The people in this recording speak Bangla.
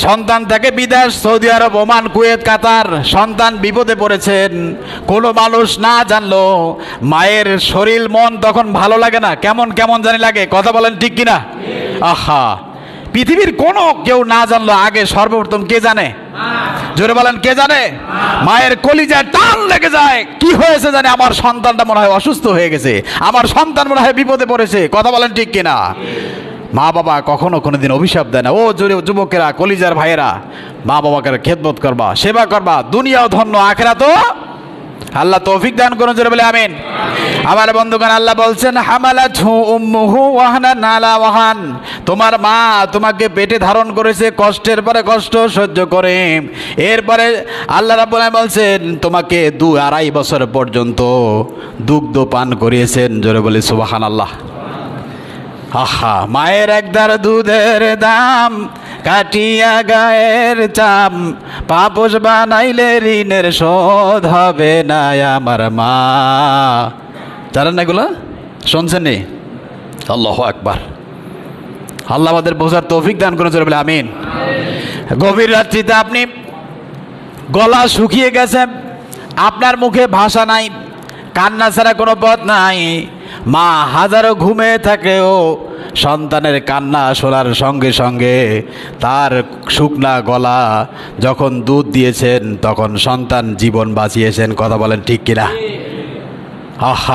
সন্তান থেকে বিদেশ, সৌদি আরব, ওমান, কুয়েত, কাতার, সন্তান বিপদে পড়েছেন, কোনো মানুষ না জানলো, মায়ের শরীর মন তখন ভালো লাগে না, কেমন কেমন জানি লাগে, কথা বলেন ঠিক কিনা? আহা, পৃথিবীর কোনো কেউ না জানলো, আগে সর্বপ্রথম কে জানে? জোরে বলেন, কে জানে? মায়ের কলিজায় টান লেগে যায়, কি হয়েছে জানে, আমার সন্তানটা মনে হয় অসুস্থ হয়ে গেছে, আমার সন্তান মনে হয় বিপদে পড়েছে, কথা বলেন ঠিক কিনা? মা বাবা কখনো কোনোদিন অভিশাপ দেয় না। ও যুবকেরা, কলিজার ভাইয়েরা, মা বাবাকে খেদমত করবা, সেবা করবা, দুনিয়াও ধন্য, আখিরাতও আল্লাহ তৌফিক দান করুন, জোরে বলে আমিন। আমার বন্ধুগণ, আল্লাহ বলছেন হামালাতহু উম্মুহু ওয়াহনান আলা ওয়াহান, তোমার মা তোমাকে পেটে ধারণ করেছে কষ্টের পরে কষ্ট সহ্য করে, এরপরে আল্লাহ রাব্বুল আলামিন বলছেন তোমাকে 2-2.5 বছর পর্যন্ত দুগ্ধ পান করিয়েছেন, জোরে বলে সুবহানাল্লাহ। আহা, মায়ের একদার দুধের দাম কাটিয়া গায়ের চাম, পাপোশ বানাইলে ঋণের শোধ হবে না আমার মা। জানেন না এগুলো? শুনছেন নি? আল্লাহু আকবার। আল্লাহ আমাদের বোঝার তৌফিক দান করুন, জোরে বলে আমিন। গভীর রাত্রিতে আপনি গলা শুকিয়ে গেছে, আপনার মুখে ভাষা নাই, কান্না ছাড়া কোনো পথ নাই, মা হাজারো ঘুমে থাকেও সন্তানের কান্না শোনার সঙ্গে সঙ্গে তার শুকনা গলা যখন দুধ দিয়েছেন তখন সন্তান জীবন বাঁচিয়েছেন, কথা বলেন ঠিক কিনা? আহা।